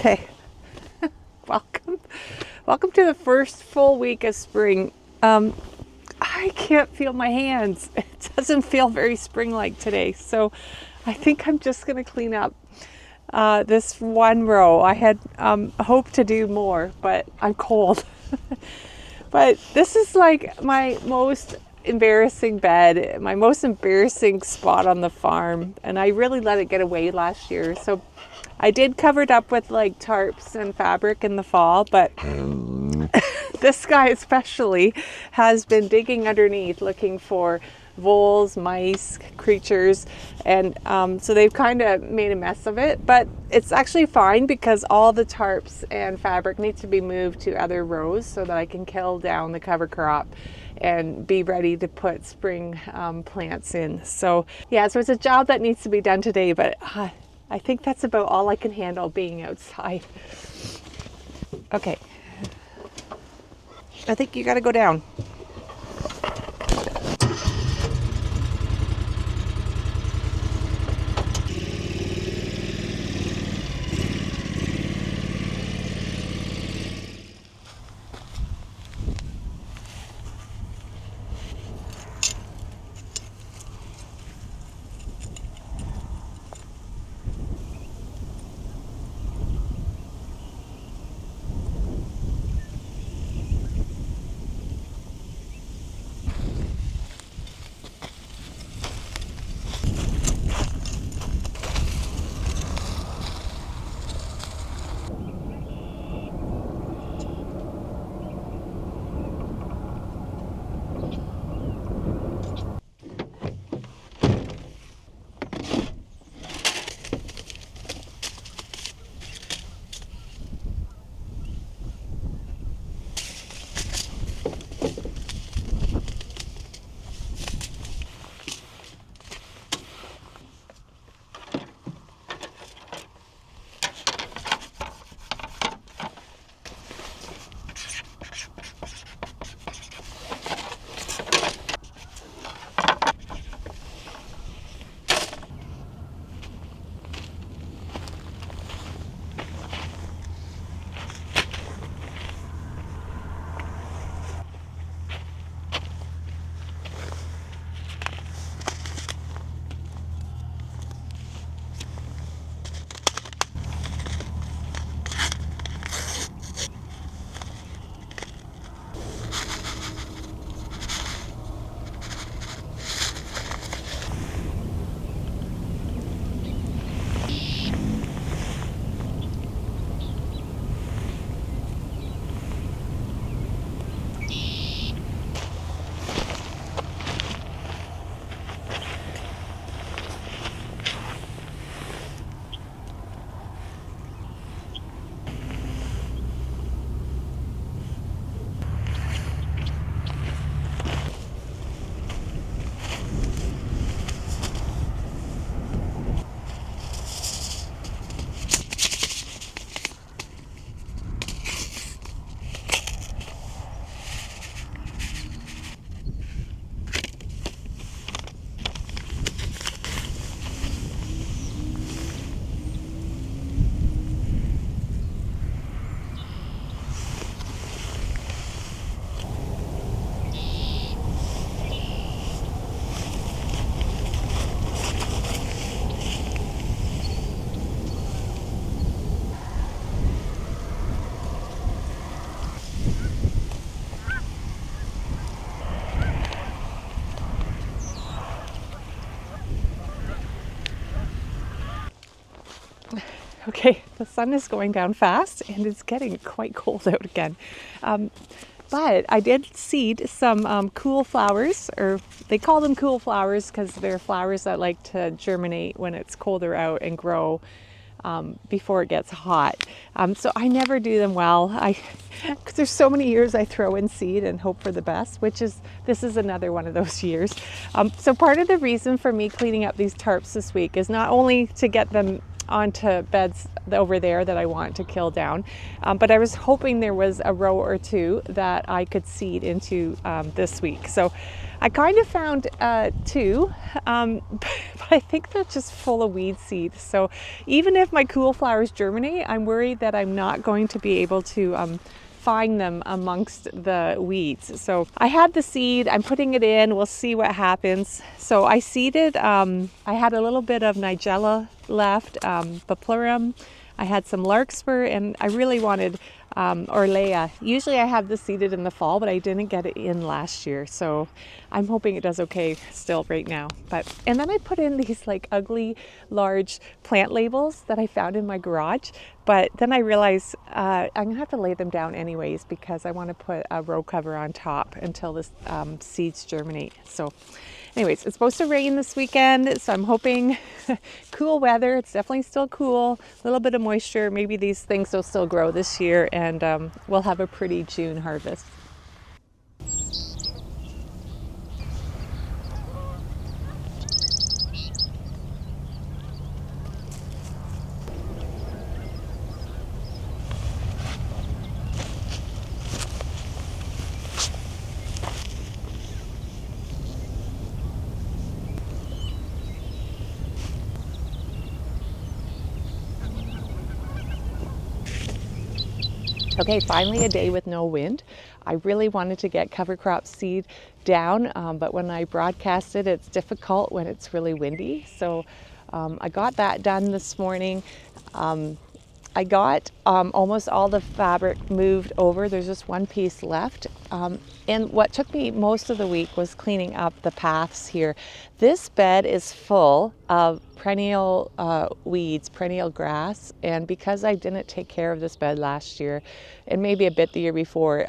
Okay, welcome to the first full week of spring. I can't feel my hands. It doesn't feel very spring-like today, so I think I'm just going to clean up this one row. I had hoped to do more, but I'm cold. But this is like my most embarrassing bed, my most embarrassing spot on the farm, and I really let it get away last year. So I did cover it up with like tarps and fabric in the fall, but this guy especially has been digging underneath looking for voles, mice, creatures, and so they've kind of made a mess of it, but it's actually fine because all the tarps and fabric needs to be moved to other rows so that I can kill down the cover crop and be ready to put spring plants in. So yeah, so it's a job that needs to be done today, but I think that's about all I can handle being outside. Okay, I think you got to go down. Okay, the sun is going down fast and it's getting quite cold out again. But I did seed some cool flowers, or they call them cool flowers because they're flowers that like to germinate when it's colder out and grow before it gets hot. So I never do them well. Because there's so many years I throw in seed and hope for the best, this is another one of those years. So part of the reason for me cleaning up these tarps this week is not only to get them onto beds over there that I want to kill down. But I was hoping there was a row or two that I could seed into this week. So I kind of found two, but I think they're just full of weed seed. So even if my cool flowers germinate, I'm worried that I'm not going to be able to find them amongst the weeds. So I had the seed, I'm putting it in, we'll see what happens. So I seeded, I had a little bit of Nigella left, Paplurum, I had some larkspur, and I really wanted Orlea. Usually I have this seeded in the fall, but I didn't get it in last year. So I'm hoping it does okay still right now. And then I put in these like ugly, large plant labels that I found in my garage. But then I realized I'm gonna have to lay them down anyways because I want to put a row cover on top until the seeds germinate. So anyways, it's supposed to rain this weekend, so I'm hoping cool weather. It's definitely still cool, a little bit of moisture. Maybe these things will still grow this year, and we'll have a pretty June harvest. Okay, finally a day with no wind. I really wanted to get cover crop seed down, but when I broadcast it, it's difficult when it's really windy. So I got that done this morning. I got almost all the fabric moved over. There's just one piece left. And what took me most of the week was cleaning up the paths here. This bed is full of perennial weeds, perennial grass. And because I didn't take care of this bed last year, and maybe a bit the year before,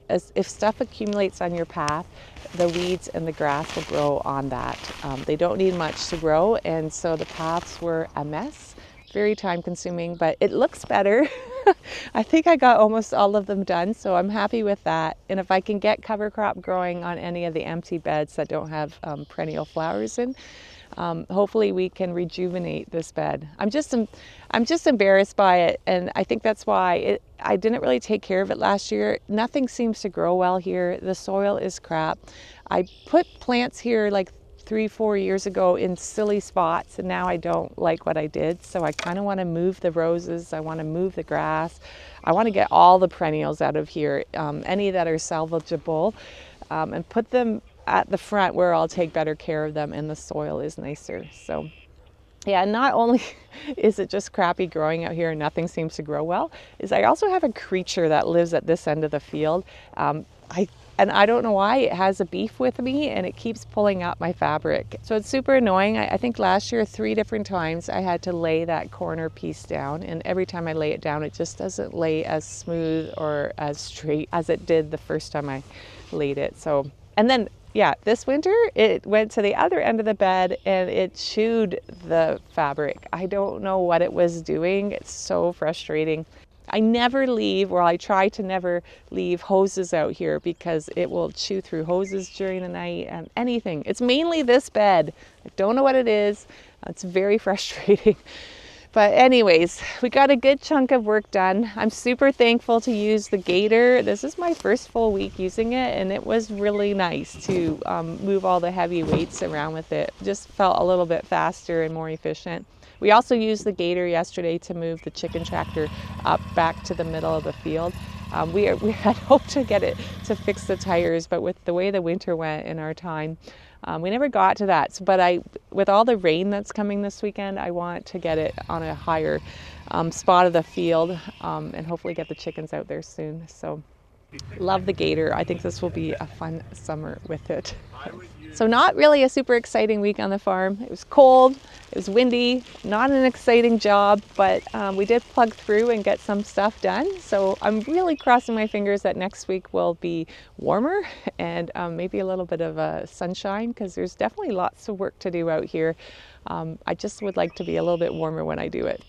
if stuff accumulates on your path, the weeds and the grass will grow on that. They don't need much to grow, and so the paths were a mess. Very time consuming, but it looks better. I think I got almost all of them done, so I'm happy with that. And if I can get cover crop growing on any of the empty beds that don't have perennial flowers in, hopefully we can rejuvenate this bed. I'm just embarrassed by it, and I think that's why I didn't really take care of it last year. Nothing seems to grow well here. The soil is crap. I put plants here like 3-4 years ago in silly spots, and now I don't like what I did. So I kind of want to move the roses. I want to move the grass. I want to get all the perennials out of here, any that are salvageable, and put them at the front where I'll take better care of them and the soil is nicer. So yeah, not only is it just crappy growing out here and nothing seems to grow well, is I also have a creature that lives at this end of the field. And I don't know why, it has a beef with me and it keeps pulling up my fabric. So it's super annoying. I think last year 3 different times I had to lay that corner piece down, and every time I lay it down it just doesn't lay as smooth or as straight as it did the first time I laid it. So, and then yeah, this winter it went to the other end of the bed and it chewed the fabric. I don't know what it was doing. It's so frustrating. I never leave, or I try to never leave hoses out here because it will chew through hoses during the night and anything. It's mainly this bed. I don't know what it is. It's very frustrating. But anyways, we got a good chunk of work done. I'm super thankful to use the gator. This is my first full week using it, and it was really nice to move all the heavy weights around with it. Just felt a little bit faster and more efficient. We also used the gator yesterday to move the chicken tractor up back to the middle of the field. We had hoped to get it to fix the tires, but with the way the winter went in our time, we never got to that. But with all the rain that's coming this weekend, I want to get it on a higher spot of the field and hopefully get the chickens out there soon. So love the gator. I think this will be a fun summer with it. So not really a super exciting week on the farm. It was cold, it was windy, not an exciting job, but we did plug through and get some stuff done. So I'm really crossing my fingers that next week will be warmer and maybe a little bit of sunshine, because there's definitely lots of work to do out here. I just would like to be a little bit warmer when I do it.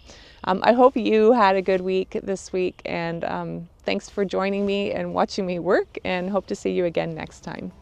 I hope you had a good week this week, and thanks for joining me and watching me work, and hope to see you again next time.